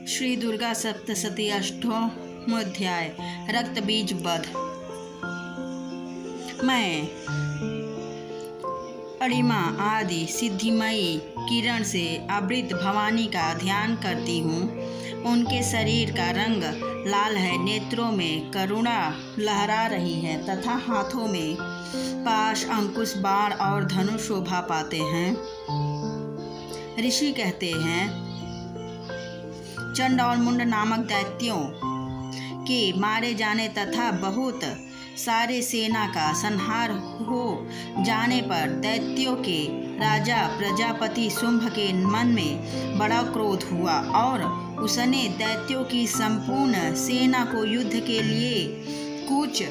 श्री दुर्गा सप्तशती अष्टमोध्याय रक्त बीज वध। मैं अणिमा आदि सिद्धिमयी किरण से आवृत भवानी का ध्यान करती हूँ। उनके शरीर का रंग लाल है, नेत्रों में करुणा लहरा रही है तथा हाथों में पाश, अंकुश, बाण और धनुष शोभा पाते हैं। ऋषि कहते हैं, चंड और मुंड नामक दैत्यों के मारे जाने तथा बहुत सारे सेना का संहार हो जाने पर दैत्यों के राजा प्रजापति शुंभ के मन में बड़ा क्रोध हुआ और उसने दैत्यों की संपूर्ण सेना को युद्ध के लिए कूच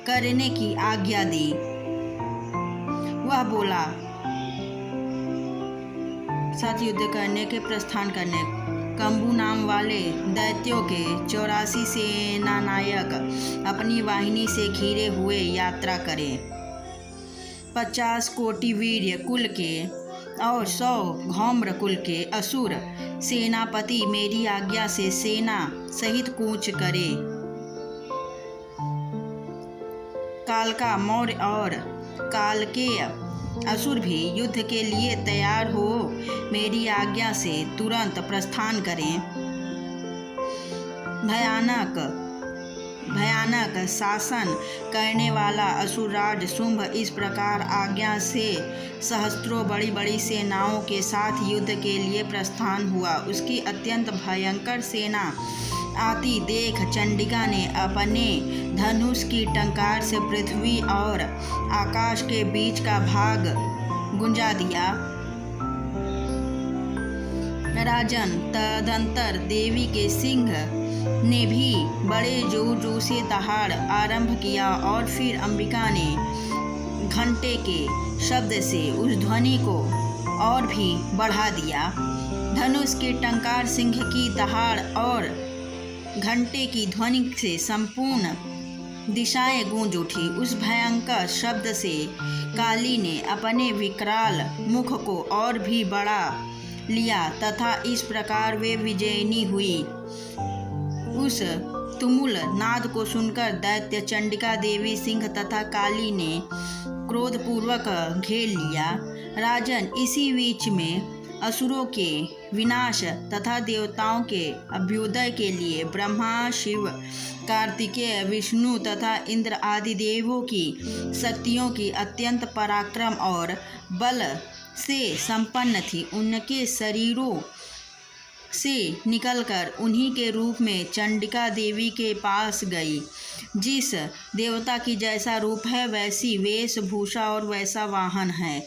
करने की आज्ञा दी। वह बोला, साथ युद्ध करने के प्रस्थान करने। कंबू नाम वाले दैत्यों के 84 सेनानायक अपनी वाहिनी से घिरे हुए यात्रा करें। 50 कोटि वीर्य कुल के और 100 घौम्र कुल के असुर सेनापति मेरी आज्ञा से सेना सहित कूच करे। कालका मौर्य और कालकेय असुर भी युद्ध के लिए तैयार हो मेरी आज्ञा से तुरंत प्रस्थान करें। भयानक शासन करने वाला असुरराज शुंभ इस प्रकार आज्ञा से सहस्त्रों बड़ी बड़ी सेनाओं के साथ युद्ध के लिए प्रस्थान हुआ। उसकी अत्यंत भयंकर सेना आती देख चंडिका ने अपने धनुष की टंकार से पृथ्वी और आकाश के बीच का भाग गुंजा दिया। राजन, तदंतर देवी के सिंह ने भी बड़े जोर से दहाड़ आरंभ किया और फिर अंबिका ने घंटे के शब्द से उस ध्वनि को और भी बढ़ा दिया। धनुष की टंकार, सिंह की दहाड़ और घंटे की ध्वनि से संपूर्ण दिशाएं गूंज उठी। उस भयंकर शब्द से काली ने अपने विकराल मुख को और भी बढ़ा लिया तथा इस प्रकार वे विजयिनी हुई। उस तुमुल नाद को सुनकर दैत्य चंडिका देवी, सिंह तथा काली ने क्रोधपूर्वक घेर लिया। राजन, इसी बीच में असुरों के विनाश तथा देवताओं के अभ्युदय के लिए ब्रह्मा, शिव, कार्तिकेय, विष्णु तथा इंद्र आदि देवों की शक्तियों की अत्यंत पराक्रम और बल से संपन्न थी। उनके शरीरों से निकलकर उन्हीं के रूप में चंडिका देवी के पास गई। जिस देवता की जैसा रूप है वैसी वेशभूषा और वैसा वाहन है,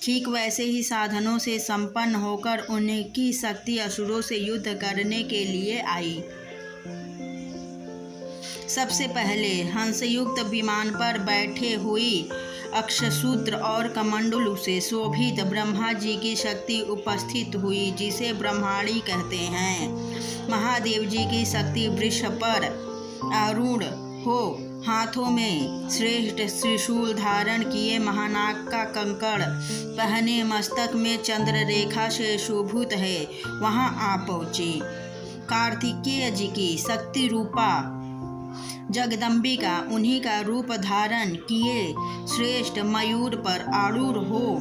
ठीक वैसे ही साधनों से संपन्न होकर उनकी शक्ति असुरों से युद्ध करने के लिए आई। सबसे पहले हंसयुक्त विमान पर बैठे हुई अक्षसूत्र और कमंडलू से शोभित ब्रह्मा जी की शक्ति उपस्थित हुई, जिसे ब्रह्माणी कहते हैं। महादेव जी की शक्ति वृष पर आरूढ़ हो हाथों में श्रेष्ठ त्रिशूल धारण किए, महानाग का कंकड़ पहने, मस्तक में चंद्र रेखा से शोभित है, वहां आ पहुंची। कार्तिकेय जी की शक्ति रूपा जगदम्बिका उन्हीं का रूप धारण किए श्रेष्ठ मयूर पर आरूढ़ हो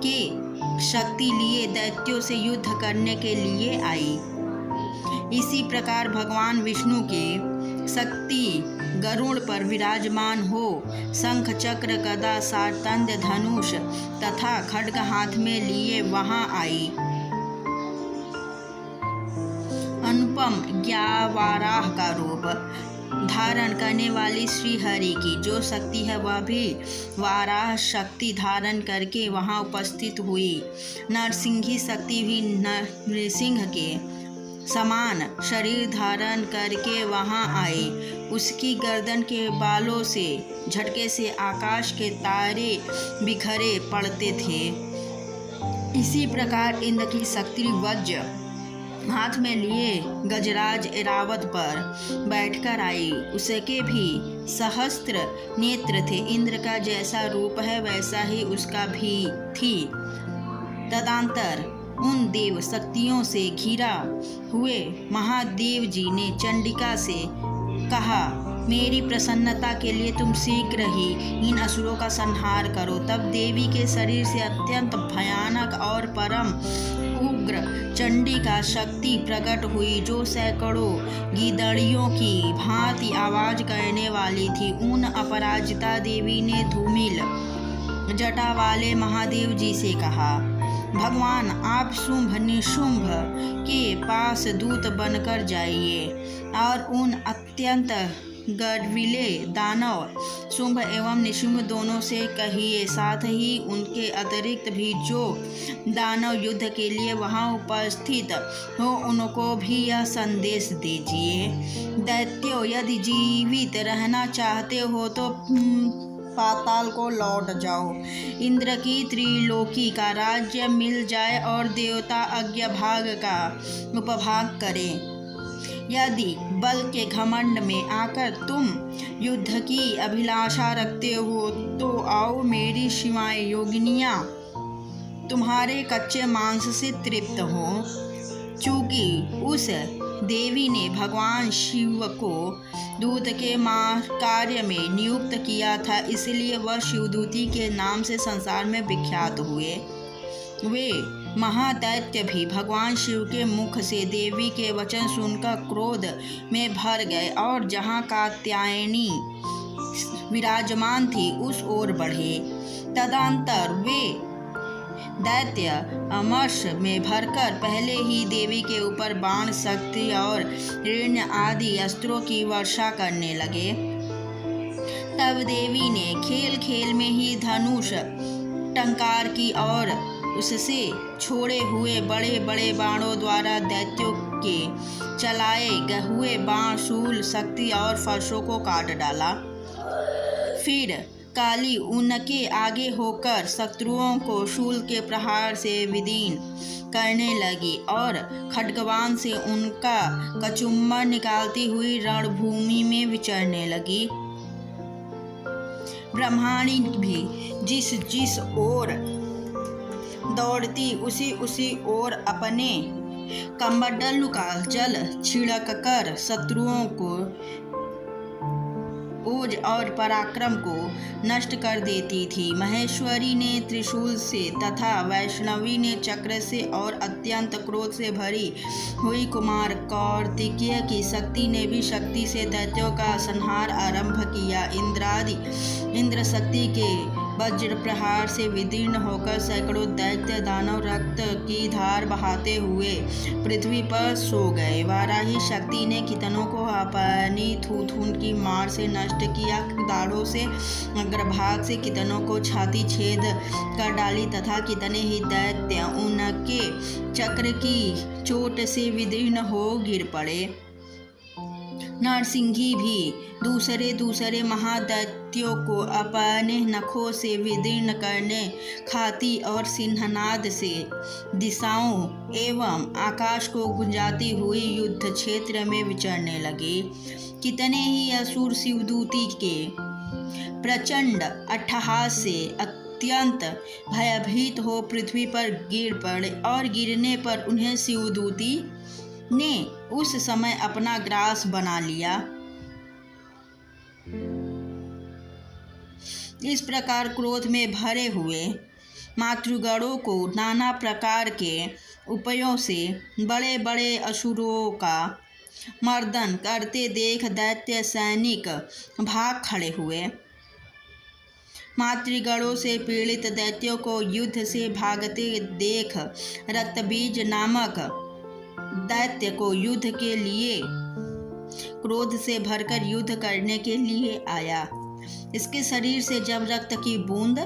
के शक्ति लिए दैत्यों से युद्ध करने के लिए आई। इसी प्रकार भगवान विष्णु के शक्ति गरुड़ पर विराजमान हो शंख, चक्र, गदा, सातंद, धनुष तथा खड्ग हाथ में लिए वहां आई। अनुपम ज्ञावाराह का रूप धारण करने वाली श्री हरि की जो शक्ति है वह भी वाराह शक्ति धारण करके वहां उपस्थित हुई। नरसिंही शक्ति भी नरसिंह के समान शरीर धारण करके वहां आई। उसकी गर्दन के बालों से झटके से आकाश के तारे बिखरे पड़ते थे। इसी प्रकार इंद्र की शक्ति वज्र हाथ में लिए गजराज ऐरावत पर बैठकर आई। उसके भी सहस्त्र नेत्र थे। इंद्र का जैसा रूप है वैसा ही उसका भी थी। तदंतर उन देव शक्तियों से घिरा हुए महादेव जी ने चंडिका से कहा, मेरी प्रसन्नता के लिए तुम शीघ्र ही इन असुरों का संहार करो। तब देवी के शरीर से अत्यंत भयानक और परम उग्र चंडिका शक्ति प्रकट हुई, जो सैकड़ों गीदड़ियों की भांति आवाज करने वाली थी। उन अपराजिता देवी ने धूमिल जटा वाले महादेव जी से कहा, भगवान आप शुंभ निशुंभ के पास दूत बनकर जाइए और उन अत्यंत गर्विले दानव शुंभ एवं निशुंभ दोनों से कहिए, साथ ही उनके अतिरिक्त भी जो दानव युद्ध के लिए वहां उपस्थित हो उनको भी यह संदेश दीजिए, दैत्यों यदि जीवित रहना चाहते हो तो पाताल को लौट जाओ, इंद्र की त्रिलोकी का राज्य मिल जाए और देवता अज्ञभाग का उपभाग करें। यदि बल के घमंड में आकर तुम युद्ध की अभिलाषा रखते हो तो आओ, मेरी शिवाएं योगिनियां तुम्हारे कच्चे मांस से तृप्त हो। चूंकि उस देवी ने भगवान शिव को दूत के कार्य में नियुक्त किया था, इसलिए वह शिवदूती के नाम से संसार में विख्यात हुए। वे महादैत्य भी भगवान शिव के मुख से देवी के वचन सुनकर क्रोध में भर गए और जहाँ कात्यायनी विराजमान थी उस ओर बढ़े। तदंतर वे दैत्य अमर्ष में भरकर पहले ही देवी के ऊपर बाण, शक्ति और ऋण आदि अस्त्रों की वर्षा करने लगे। तब देवी ने खेल खेल में ही धनुष टंकार की और उससे छोड़े हुए बड़े बड़े बाणों द्वारा दैत्यों के चलाए हुए बाण, शूल, शक्ति और फर्शों को काट डाला। फिर काली उनके आगे होकर शत्रुओं को शूल के प्रहार से विदीर्ण करने लगी और खड्गवान से उनका कचुम्बर निकालती हुई रणभूमि में विचरने लगी। ब्रह्माणी भी जिस जिस ओर दौड़ती उसी ओर अपने कमंडलू का जल छिड़ककर शत्रुओं को ओज और पराक्रम को नष्ट कर देती थी। महेश्वरी ने त्रिशूल से तथा वैष्णवी ने चक्र से और अत्यंत क्रोध से भरी हुई कुमार कार्तिकेय की शक्ति ने भी शक्ति से दैत्यों का संहार आरंभ किया। इंद्र शक्ति के वज्र प्रहार से विदीर्ण होकर सैकड़ों दैत्य दानव रक्त की धार बहाते हुए पृथ्वी पर सो गए। वाराही शक्ति ने कितनों को अपनी थूथून की मार से नष्ट किया, दाढ़ों से अग्रभाग से कितनों को छाती छेद कर डाली तथा कितने ही दैत्य उनके चक्र की चोट से विदीर्ण हो गिर पड़े। नरसिंही भी दूसरे महादैत्यों को अपने नखों से विदीर्ण करने खाती और सिंहनाद से दिशाओं एवं आकाश को गुंजाती हुई युद्ध क्षेत्र में विचरने लगे। कितने ही असुर शिवदूती के प्रचंड अट्टहास से अत्यंत भयभीत हो पृथ्वी पर गिर पड़े और गिरने पर उन्हें शिवदूती ने उस समय अपना ग्रास बना लिया। इस प्रकार क्रोध में भरे हुए मातृगणों को नाना प्रकार के उपायों से बड़े बड़े असुरों का मर्दन करते देख दैत्य सैनिक भाग खड़े हुए। मातृगणों से पीड़ित दैत्यों को युद्ध से भागते देख रक्तबीज नामक दैत्य को युद्ध के लिए क्रोध से भरकर युद्ध करने के लिए आया। इसके शरीर से जब रक्त की बूंद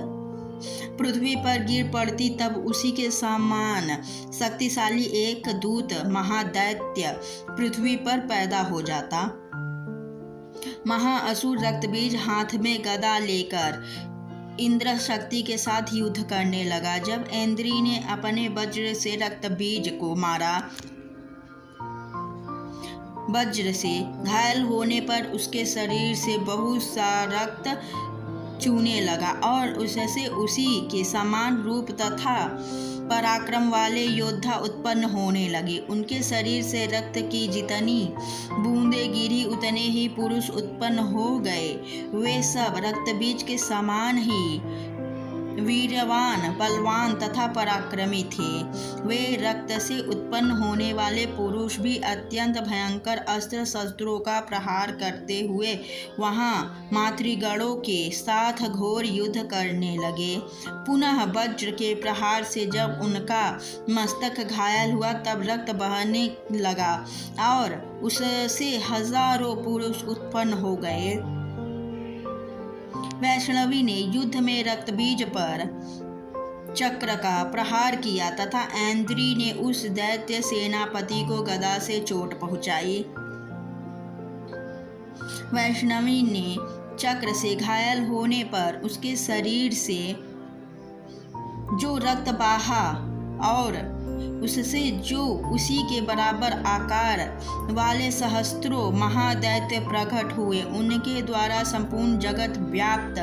पृथ्वी पर गिर पड़ती तब उसी के समान शक्तिशाली एक दूत महादैत्य पृथ्वी पर पैदा हो जाता। महाअसुर रक्तबीज हाथ में गदा लेकर इंद्र शक्ति के साथ युद्ध करने लगा। जब इंद्री ने अपने वज्र से रक्तबीज को मारा, वज्र से घायल होने पर उसके शरीर से बहुत सा रक्त चूने लगा और उससे उसी के समान रूप तथा पराक्रम वाले योद्धा उत्पन्न होने लगे। उनके शरीर से रक्त की जितनी बूंदें गिरी उतने ही पुरुष उत्पन्न हो गए। वे सब रक्तबीज के समान ही वीरवान, बलवान तथा पराक्रमी थे। वे रक्त से उत्पन्न होने वाले पुरुष भी अत्यंत भयंकर अस्त्र शस्त्रों का प्रहार करते हुए वहां मातृगणों के साथ घोर युद्ध करने लगे। पुनः वज्र के प्रहार से जब उनका मस्तक घायल हुआ तब रक्त बहने लगा और उससे हजारों पुरुष उत्पन्न हो गए। वैष्णवी ने युद्ध में रक्तबीज पर चक्र का प्रहार किया तथा ऐन्द्री ने उस दैत्य सेनापति को गदा से चोट पहुंचाई। वैष्णवी ने चक्र से घायल होने पर उसके शरीर से जो रक्त बहा और उससे जो उसी के बराबर आकार वाले सहस्त्रों महादैत्य प्रकट हुए, उनके द्वारा संपूर्ण जगत व्याप्त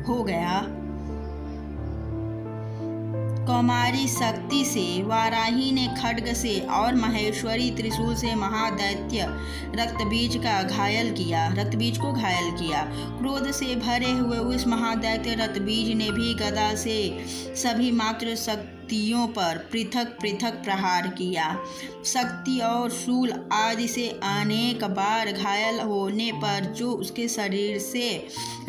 हो गया। कौमारी शक्ति से, वाराही ने खड्ग से और महेश्वरी त्रिशूल से महादैत्य रक्तबीज को घायल किया। क्रोध से भरे हुए उस महादैत्य रक्तबीज ने भी गदा से सभी मात्र शक्तियों पर पृथक पृथक प्रहार किया। शक्ति और शूल आदि से अनेक बार घायल होने पर जो उसके शरीर से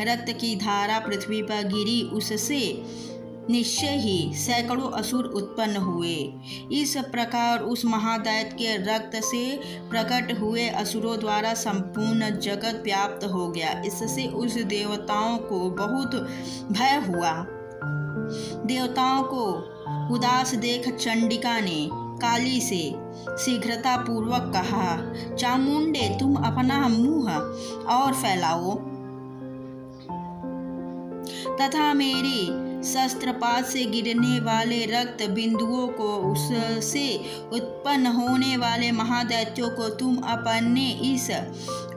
रक्त की धारा पृथ्वी पर गिरी, उससे निश्चय ही सैकड़ों असुर उत्पन्न हुए। इस प्रकार उस महादैत्य के रक्त से प्रकट हुए असुरों द्वारा संपूर्ण जगत व्याप्त हो गया। इससे उस देवताओं को बहुत भय हुआ। देवताओं को उदास देख चंडिका ने काली से शीघ्रता पूर्वक कहा, चामुंडे, तुम अपना मुंह और फैलाओ तथा मेरी शस्त्रपात से गिरने वाले रक्त बिंदुओं को, उससे उत्पन्न होने वाले महादैत्यों को तुम अपने इस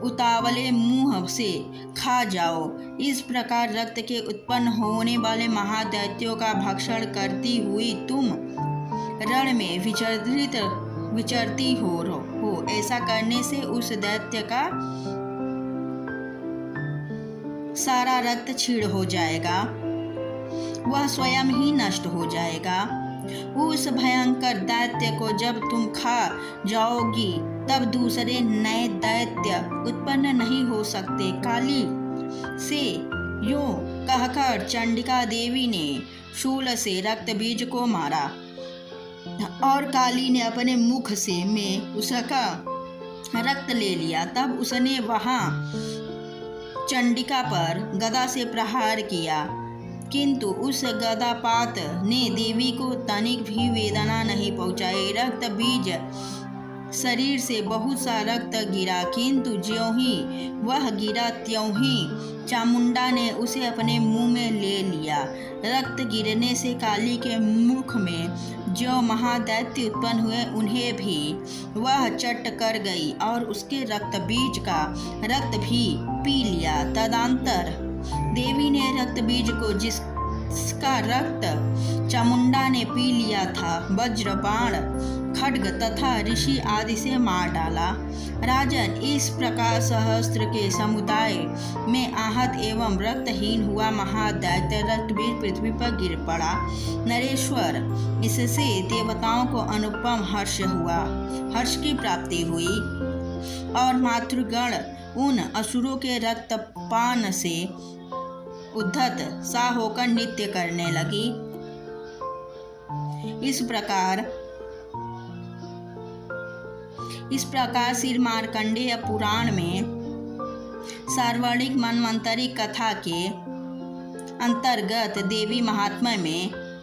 उतावले मुंह से खा जाओ। इस प्रकार रक्त के उत्पन्न होने वाले महादैत्यों का भक्षण करती हुई तुम रण में विचरती हो। ऐसा करने से उस दैत्य का सारा रक्त क्षीण हो जाएगा, वह स्वयं ही नष्ट हो जाएगा। उस भयंकर दैत्य को जब तुम खा जाओगी तब दूसरे नए दैत्य उत्पन्न नहीं हो सकते। काली से यूं कहकर चंडिका देवी ने शूल से रक्तबीज को मारा और काली ने अपने मुख से में उसका रक्त ले लिया। तब उसने वहां चंडिका पर गदा से प्रहार किया, किंतु उस गदापात ने देवी को तनिक भी वेदना नहीं पहुंचाई। रक्त बीज शरीर से बहुत सा रक्त गिरा, किंतु ज्यों ही वह गिरा त्यों ही चामुंडा ने उसे अपने मुंह में ले लिया। रक्त गिरने से काली के मुख में जो महादैत्य उत्पन्न हुए उन्हें भी वह चट कर गई और उसके रक्त बीज का रक्त भी पी लिया। तदंतर देवी ने रक्त बीज को जिसका रक्त चामुंडा ने पी लिया था, वज्र, बाण, खड्ग तथा ऋषि आदि से मार डाला। राजन, इस प्रकार सहस्त्र के समुदाय में आहत एवं रक्तहीन हुआ महादैत्य रक्तबीज पृथ्वी पर गिर पड़ा। नरेश्वर, इससे देवताओं को अनुपम हर्ष हुआ, हर्ष की प्राप्ति हुई और मातृगण उन असुरों के रक्तपान से उद्धत सा होकर नृत्य करने लगी। इस प्रकार श्री मार्कंडेय पुराण में सार्वणिक मन्वंतरी कथा के अंतर्गत देवी महात्म्य में